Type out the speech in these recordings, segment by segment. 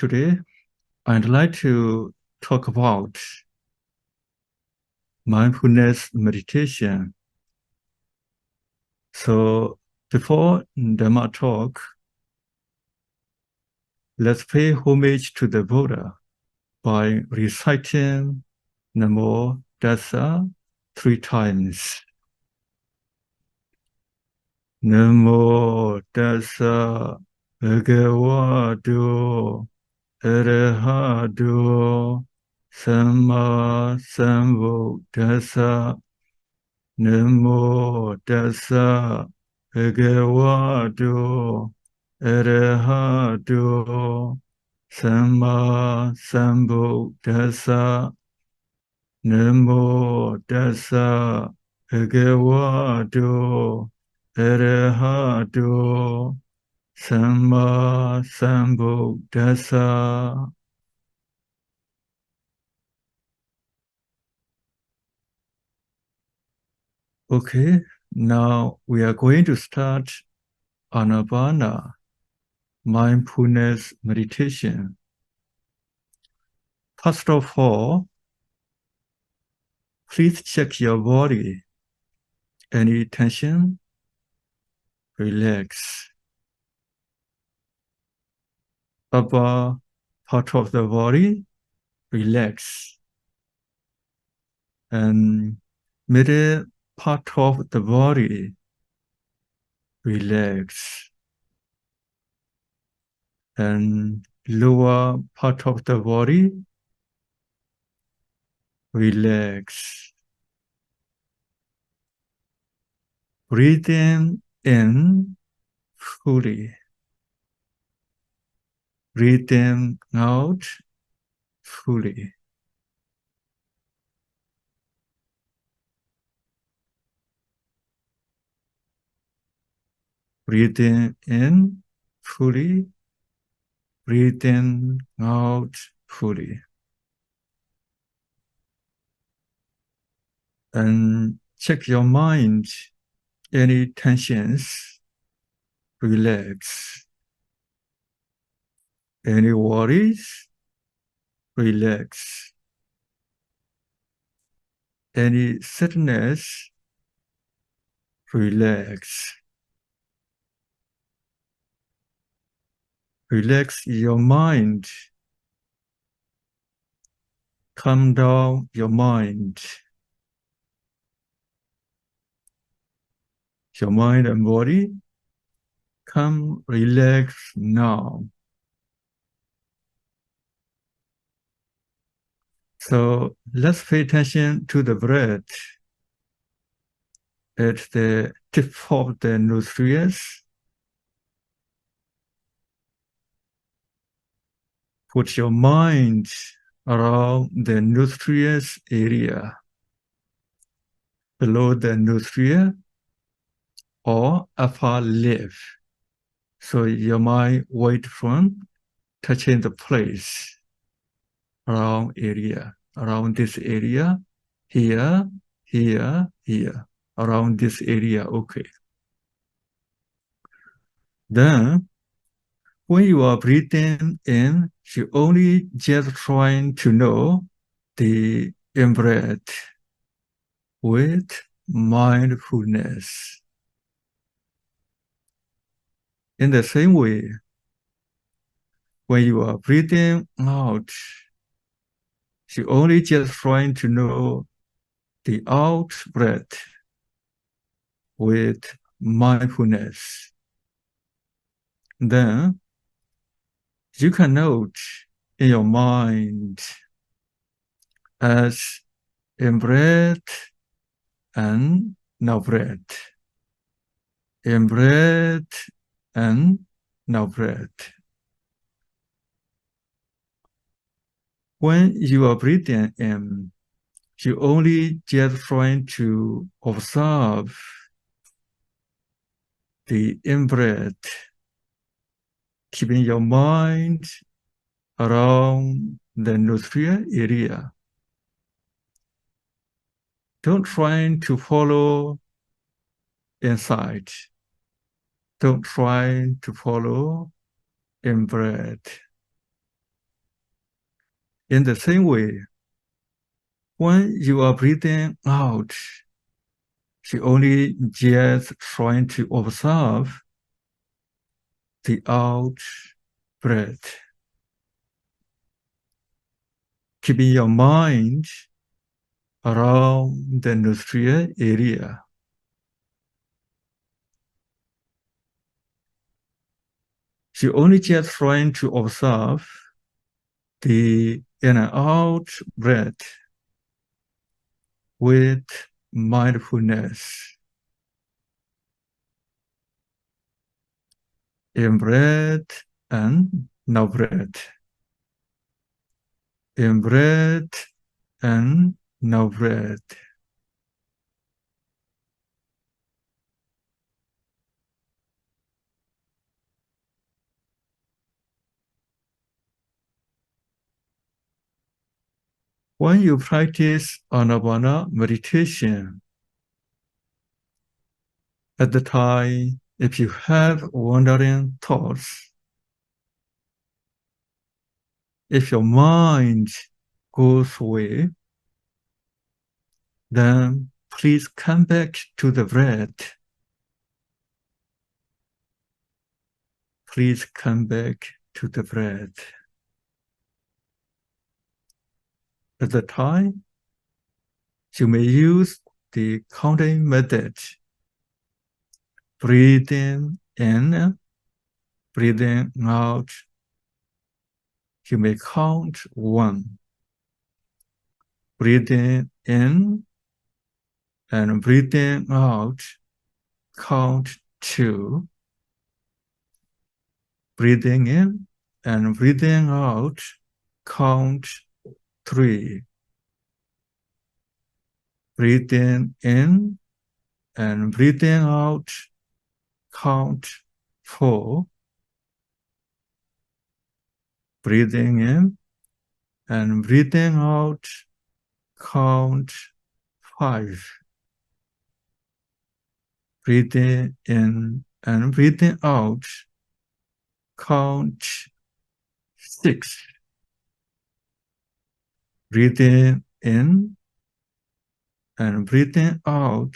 Today, I'd like to talk about mindfulness meditation. So before Dhamma talk, let's pay homage to the Buddha by reciting Namo Tassa 3 times. Namo Tassa Bhagavato Arahato Samma Sambuddhassa. Namo Tassa Bhagavato Arahato Samma Sambuddhassa. Namo Tassa Bhagavato Arahato Samma Sambuddhassa. Okay, now we are going to start Anapana, mindfulness meditation. First of all, please check your body. Any tension? Relax. Upper part of the body, relax. And middle part of the body, relax. And lower part of the body, relax. Breathing in fully. Breathing out fully. Breathing in fully. Breathing out fully. And check your mind. Any tensions, relax. Any worries, relax. Any sadness, relax. Relax your mind. Calm down your mind. Your mind and body, come relax now. So let's pay attention to the breath at the tip of the nostrils. Put your mind around the nostrils area, below the nostril or upper lip. So your mind wait from touching the place around this area, here, here, here, around this area, okay. Then, when you are breathing in, you only just trying to know the in-breath with mindfulness. In the same way, when you are breathing out, you only just trying to know the out breath with mindfulness. Then you can note in your mind as in breath and now breath. In breath and now breath. When you are breathing in, you only just trying to observe the in-breath, keeping your mind around the nostril area. Don't try to follow inside. Don't try to follow in-breath. In the same way, when you are breathing out, you only just trying to observe the out breath, keeping your mind around the nostril area. You only just trying to observe the in and out breath with mindfulness. In breath and no breath. In breath and no breath. When you practice Anapana meditation, at the time, if you have wandering thoughts, if your mind goes away, then please come back to the breath. Please come back to the breath. At the time, you may use the counting method. Breathing in, breathing out. You may count 1. Breathing in and breathing out, count 2. Breathing in and breathing out, count 3. Breathing in and breathing out, count 4. Breathing in and breathing out, count 5. Breathing in and breathing out, count 6. Breathing in and breathing out,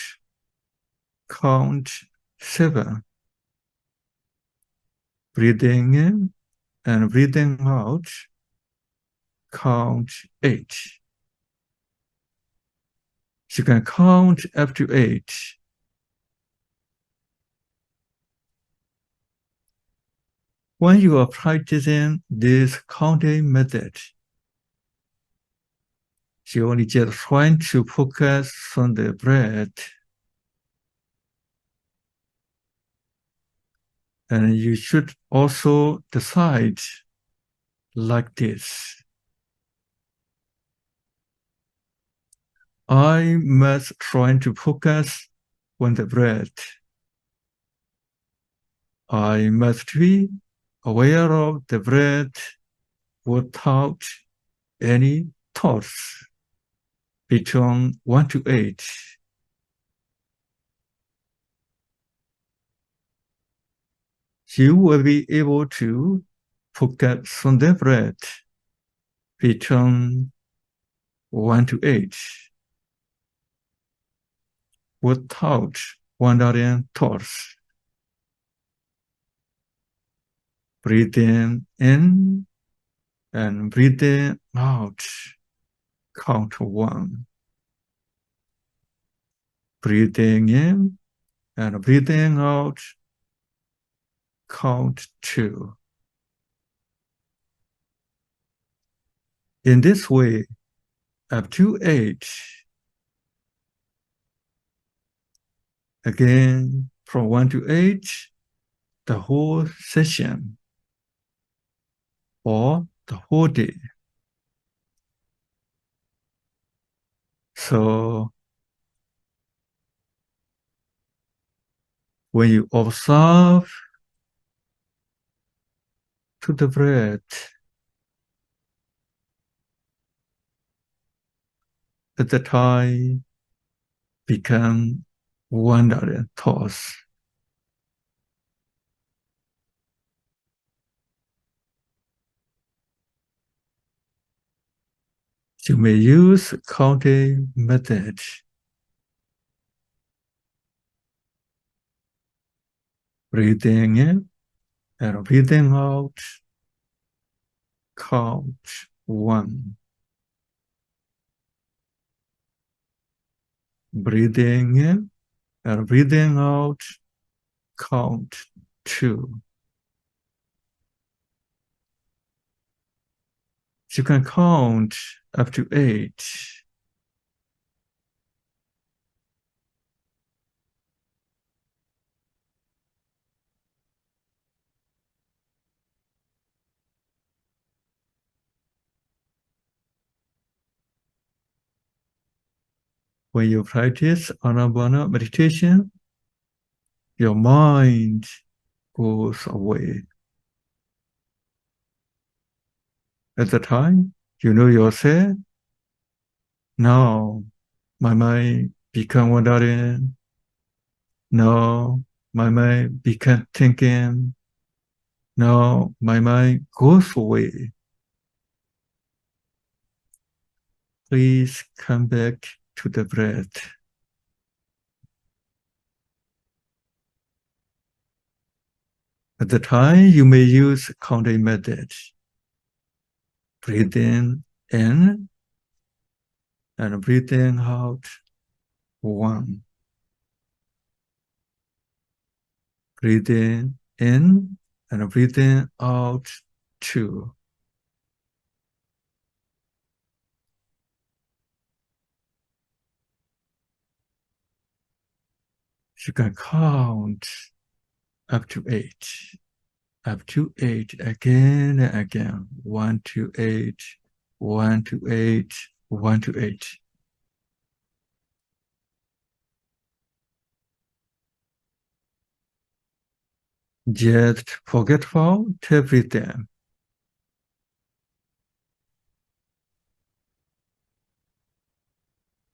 count 7. Breathing in and breathing out, count 8. You can count up to 8. When you are practicing this counting method, you only just trying to focus on the breath. And you should also decide like this. I must try to focus on the breath. I must be aware of the breath without any thoughts between 1 to 8. You will be able to focus on the breath between 1 to 8 without wandering thoughts. Breathing in and breathing out, count 1. Breathing in and breathing out, count 2. In this way, up to 8. Again, from 1 to 8, the whole session or the whole day. So when you observe to the breath, at the time become wandering thoughts. You may use counting method. Breathing in and breathing out. Count 1. Breathing in and breathing out. Count 2. You can count up to 8. When you practice Anapana meditation, your mind goes away. At the time, you know yourself. Now, my mind become wandering. Now, my mind become thinking. Now, my mind goes away. Please come back to the breath. At the time, you may use counting method. Breathing in and breathing out. 1. Breathing in and breathing out. 2. You can count up to 8. Up to 8 again and again. 1 to 8, 1 to 8, 1 to 8. Just forgetful to everything.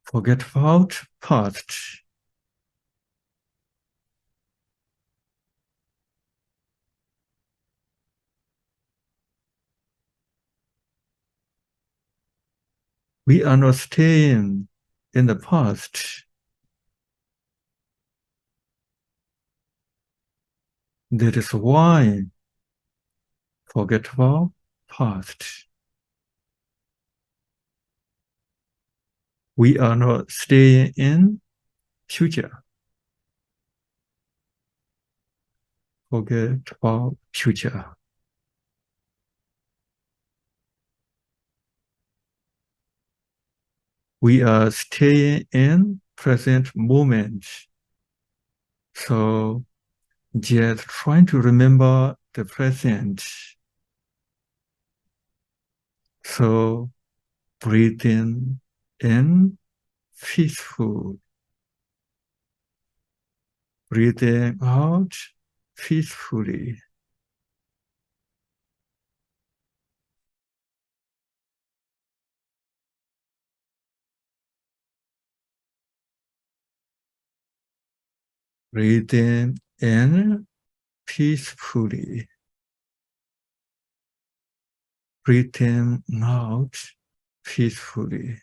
Forgetful past. We are not staying in the past. That is why forgetful past. We are not staying in future. Forgetful future. We are staying in present moment. So just trying to remember the present. So breathing in peaceful. Breathing out peacefully. Breathing in peacefully. Breathing out peacefully.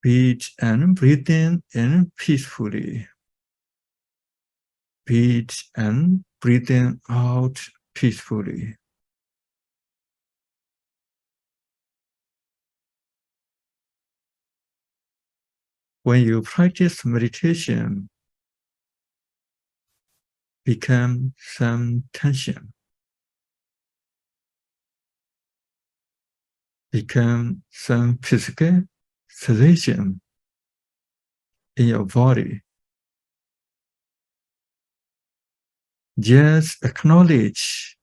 Breathe and breathing in peacefully. Breathe and breathing out peacefully. When you practice meditation, become some tension, become some physical sensation in your body. Just acknowledge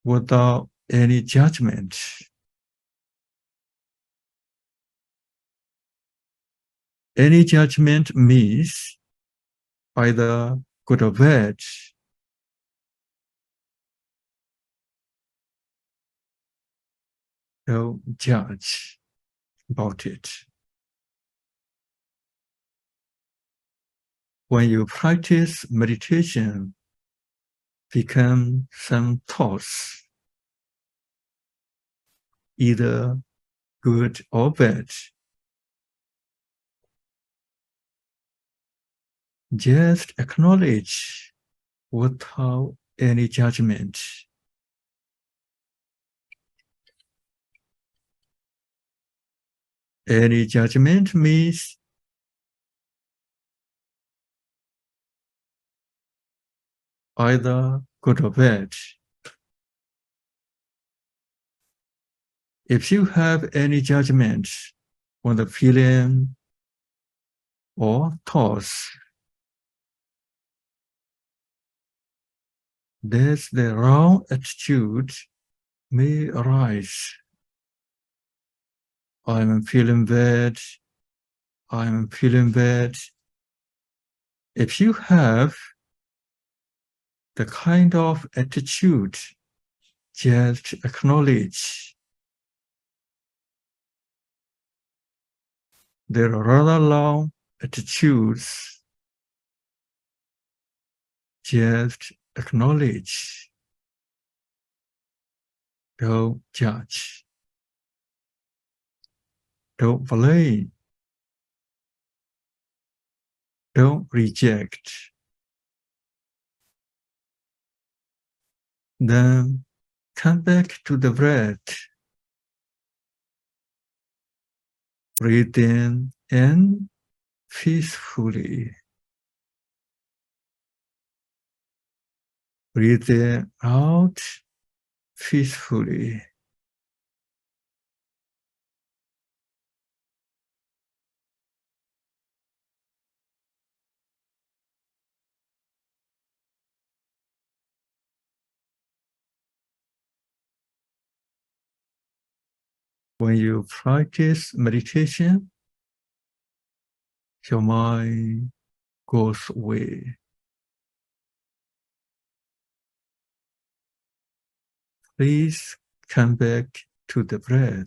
without any judgment. Any judgment means either good or bad. Don't judge about it. When you practice meditation, become some thoughts, either good or bad. Just acknowledge without any judgment. Any judgment means either good or bad. If you have any judgment on the feeling or thoughts, that the wrong attitude may arise. I'm feeling bad. I'm feeling bad. If you have the kind of attitude, just acknowledge. There are rather long attitudes. Just acknowledge. Don't judge. Don't blame. Don't reject. Then come back to the breath. Breathe in peacefully. Breathe out peacefully. When you practice meditation, your mind goes away. Please come back to the breath.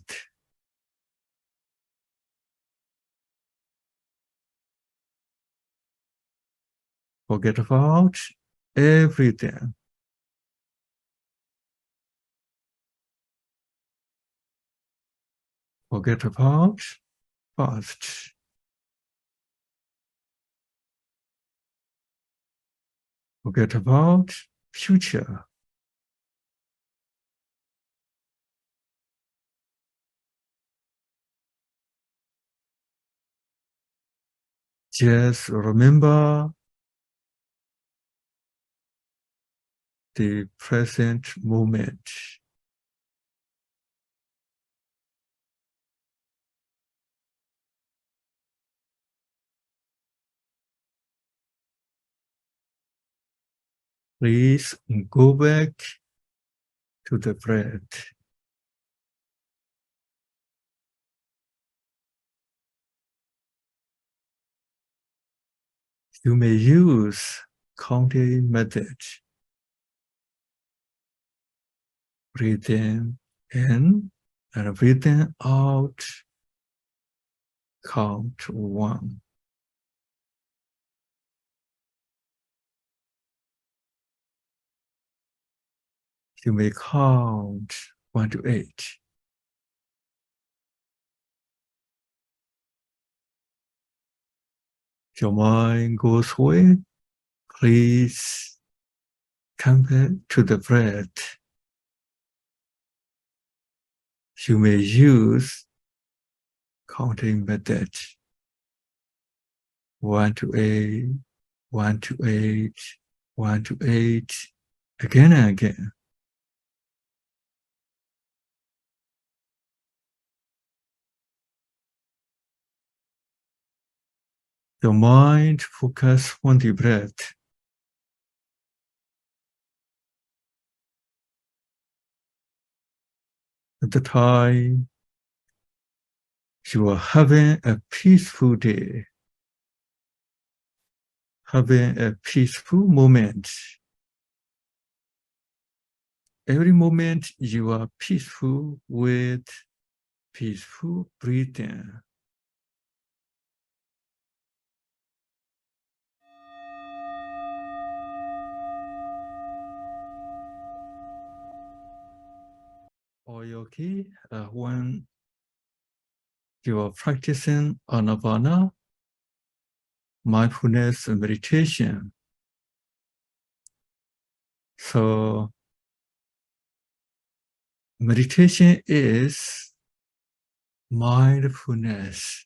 Forget about everything. Forget about past. Forget about future. Just remember the present moment. Please go back to the breath. You may use counting method. Breathe in and breathe out. Count 1. You may count 1 to 8. If your mind goes away, please come back to the breath. You may use counting method. 1 to 8, 1 to 8, 1 to 8, again and again. Your mind focus on the breath. At the time you are having a peaceful day, having a peaceful moment. Every moment you are peaceful with peaceful breathing. or yogi, when you are practicing Anapana, mindfulness and meditation. So meditation is mindfulness.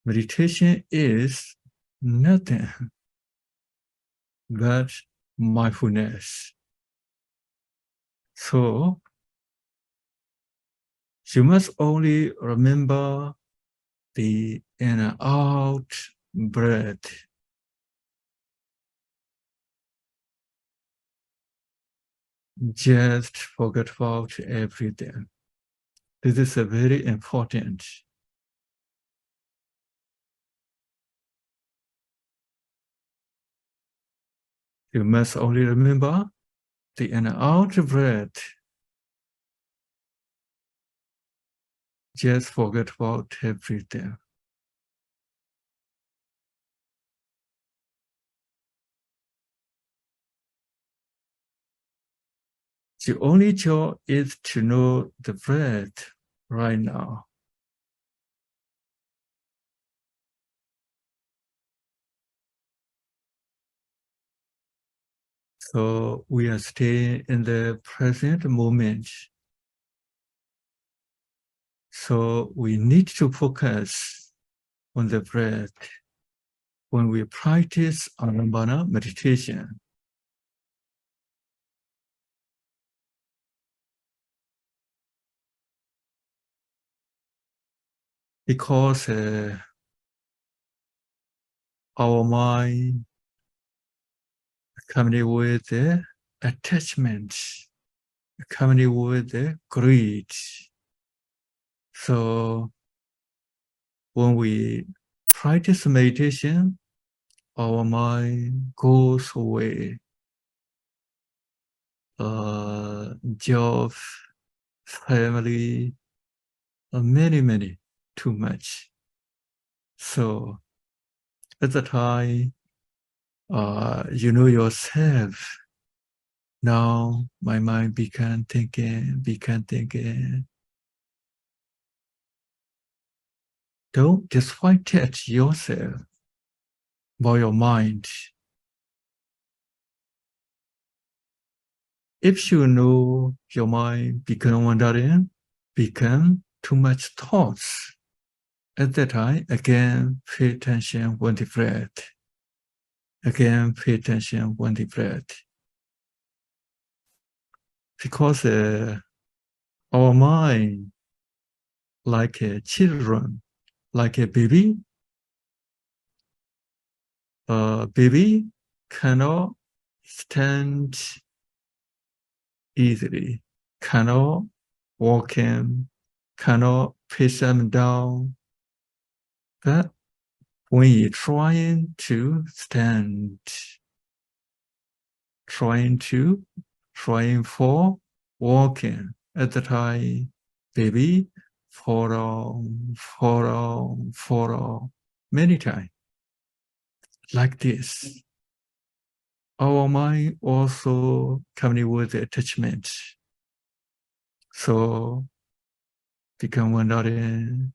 Meditation is nothing but mindfulness. So you must only remember the in and out breath. Just forget about everything. This is a very important. You must only remember the in and out breath. Just forget about everything. The only job is to know the breath right now. So we are staying in the present moment. So we need to focus on the breath when we practice Anapana meditation. Because our mind coming with the attachment, coming with the greed. So when we practice meditation, our mind goes away. Job, family, many, too much. So at the time, you know yourself. Now my mind began thinking. Don't disquiet yourself by your mind. If you know your mind become wandering, become too much thoughts, at that time, again, pay attention when the breath. Again, pay attention when the breath. Because our mind, like a children, like a baby cannot stand easily, cannot walk in, cannot push them down. But when you're trying to stand, trying for walking, at the time, baby, fall many times, like this. Our mind also coming with attachment. So become wandering,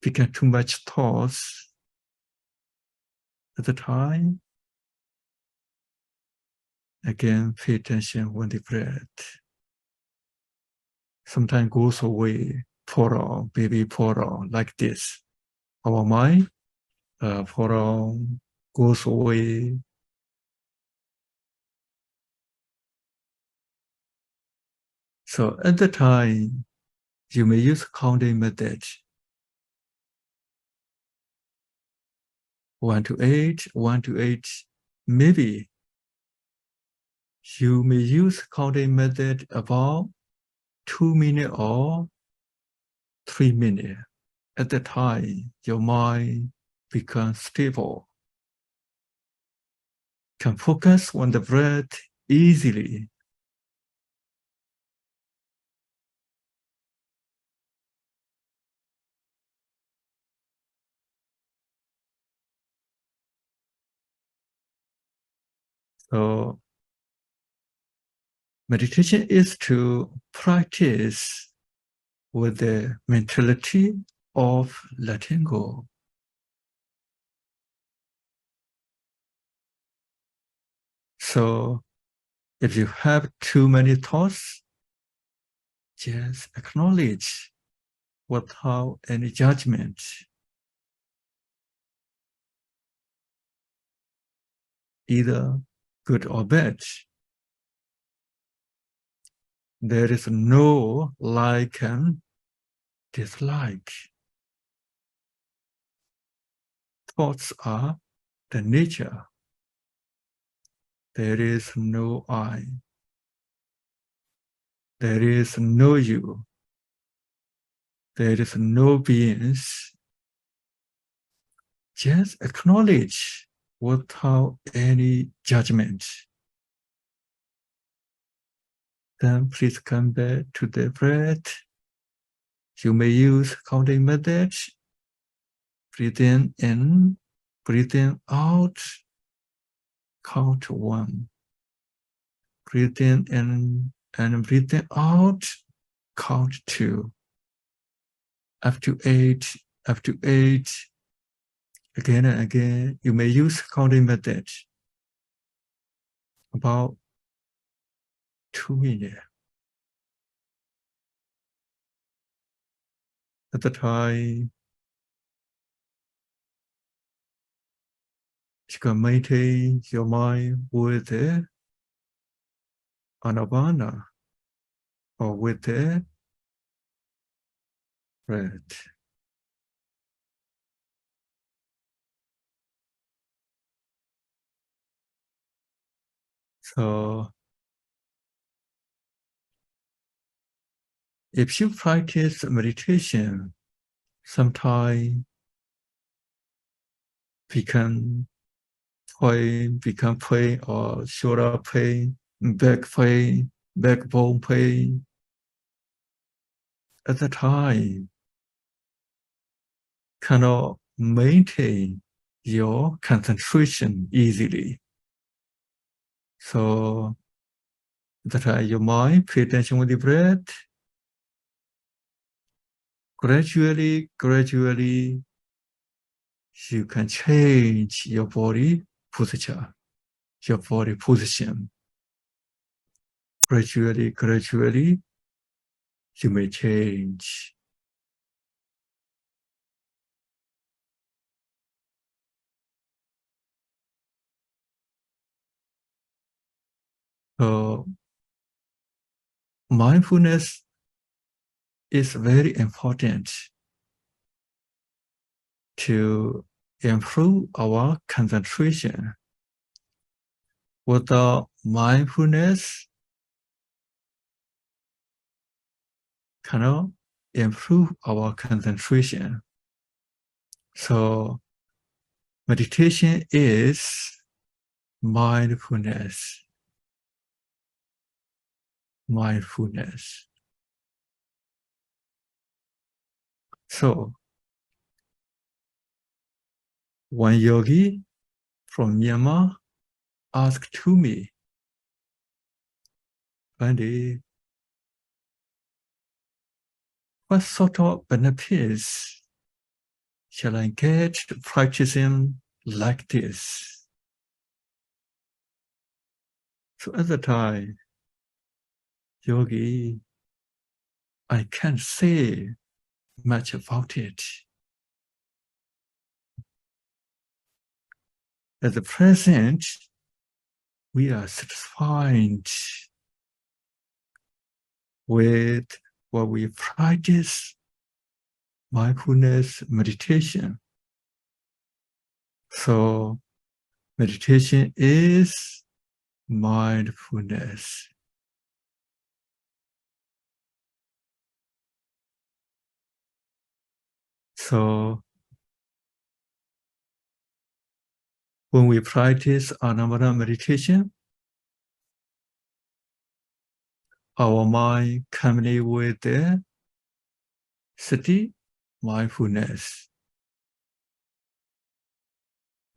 become too much thoughts at the time. Again, pay attention when the breath sometimes goes away, baby, like this. Our mind, goes away. So at the time, you may use counting method. 1 to 8, 1 to 8. Maybe you may use counting method about 2 minutes or 3 minutes. At the time, your mind becomes stable, can focus on the breath easily. So Meditation is to practice with the mentality of letting go. So if you have too many thoughts, just acknowledge without any judgment. Either good or bad. There is no like and dislike. Thoughts are the nature. There is no I. There is no you. There is no beings. Just acknowledge without any judgment. Then please come back to the breath. You may use counting methods. Breathing in, breathing out, count 1. Breathing in and breathing out, count 2. Up to 8, up to 8. Again and again, you may use counting methods. About 2 minutes. At the time, you can maintain your mind with the Anapana or with the breath. So if you practice meditation, sometimes become pain or shoulder pain, back pain, backbone pain. At the time, cannot maintain your concentration easily. So that your mind, pay attention with the breath. Gradually, you can change your body posture, your body position. Gradually, you may change. So mindfulness is very important to improve our concentration. Without mindfulness, cannot improve our concentration. So meditation is mindfulness. Mindfulness. So one yogi from Myanmar asked to me, Andy, what sort of benefits shall I get practicing like this? So at the time, yogi, I can't say much about it. At the present, we are satisfied with what we practice, mindfulness meditation. So meditation is mindfulness. So when we practice Anapana meditation, our mind comes with the sati, mindfulness,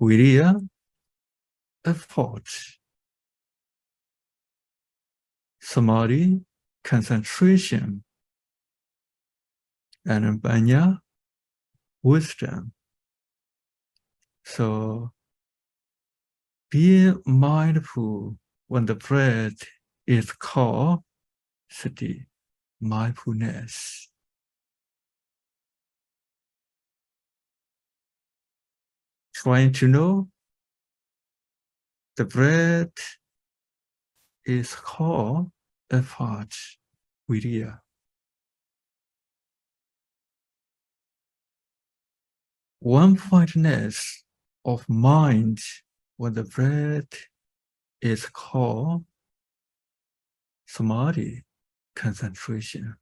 viriya, effort. samadhi, concentration, and Anapana, wisdom. So being mindful when the breath is called sati, mindfulness. Trying to know the breath is called effort, vidya. One-pointedness of mind when the breath is called samadhi, concentration.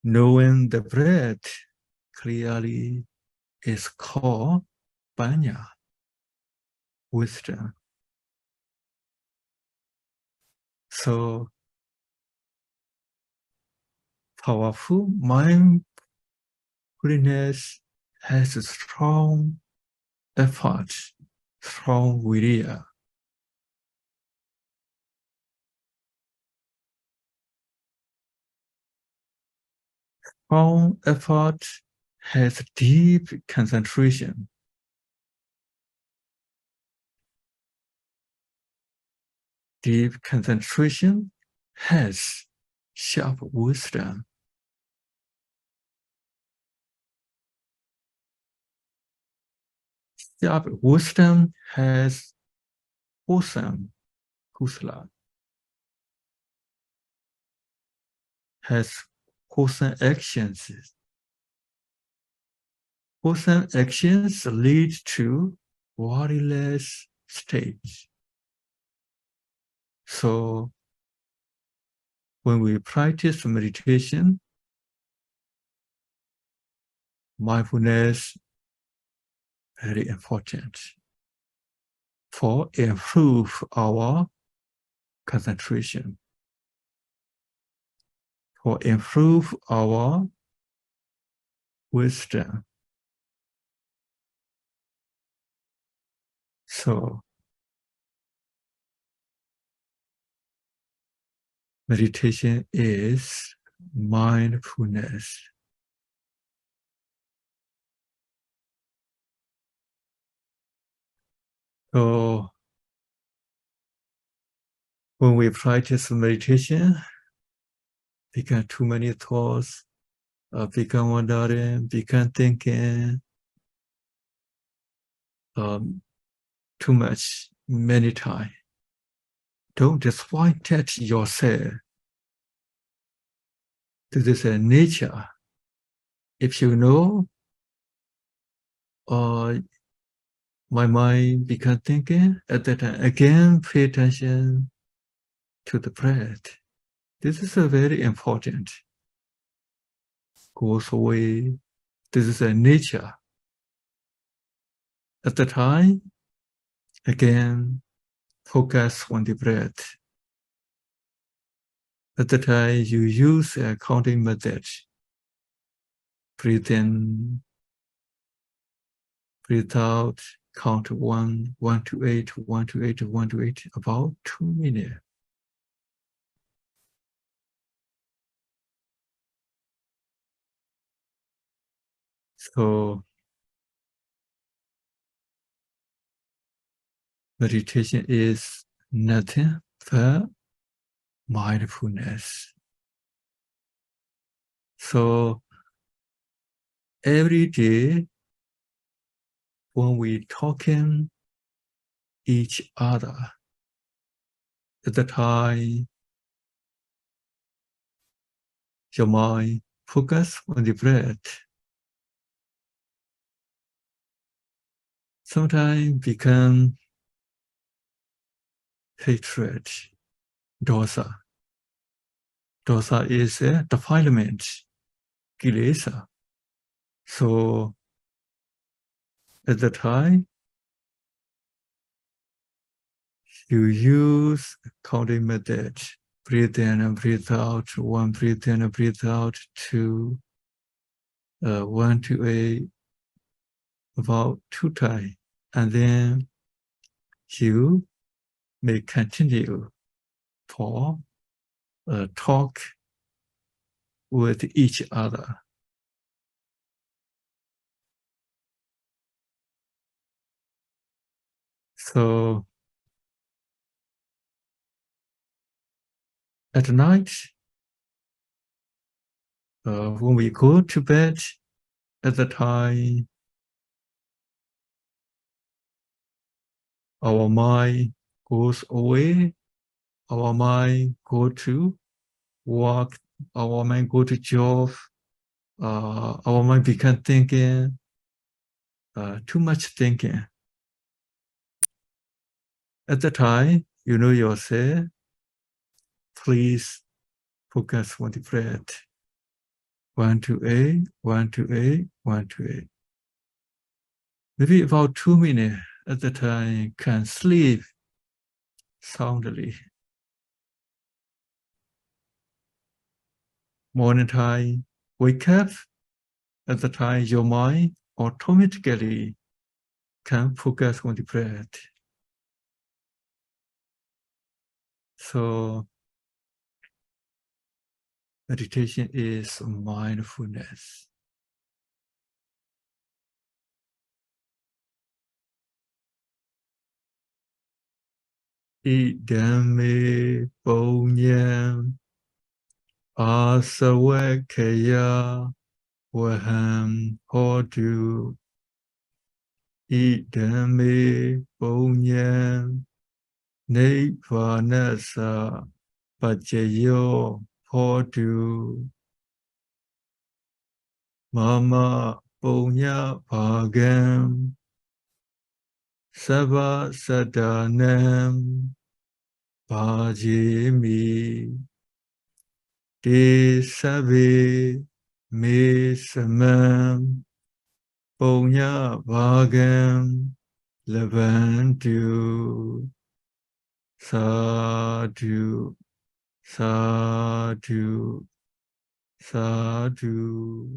Knowing the breath clearly is called panya, wisdom. So powerful mindfulness has a strong effort, strong vidya. Strong effort has deep concentration. Deep concentration has sharp wisdom. Sharp wisdom has wholesome kusala, has wholesome actions. Wholesome actions lead to worryless state. So when we practice meditation, mindfulness very important for improve our concentration, for improve our wisdom. So meditation is mindfulness. So when we practice meditation, become too many thoughts, become wandering, become thinking too much, many times. Don't disappoint yourself. This is a nature. If you know, my mind become thinking, at that time, again, pay attention to the breath. This is a very important. Goes away. This is a nature. At the time, again, focus on the breath. At the time, you use a counting method. Breathe in, breathe out, count 1, 1 to 8, 1 to 8, 1 to 8, about 2 minutes. So meditation is nothing but mindfulness. So every day when we talking each other, at the time your mind focus on the breath. Sometimes become hatred, dosa. Dosa is a defilement, kilesa. So at the time, you use counting method. Breathe in and breathe out. 1, breathe in and breathe out. 2, 1 to 8, about 2 times. And then you may continue for a talk with each other. So at night, when we go to bed, at the time, our mind goes away, our mind go to work, our mind go to job, our mind become thinking, too much thinking. At the time, you know yourself, please focus on the breath. 1 to 8, 1 to 8, 1 to 8. Maybe about 2 minutes at the time can sleep soundly. Morning time, wake up. At the time, your mind automatically can focus on the breath. So meditation is mindfulness. Idame Ponyam Asawakaya Waham Hodu Idame Ponyam Nirvanasa Pajayo Hodu Mama Ponya Bhagam Sava Sadanam Bhajimi Te Sabe Me Samam Ponya Bhagam Levantu Sadhu Sadhu Sadhu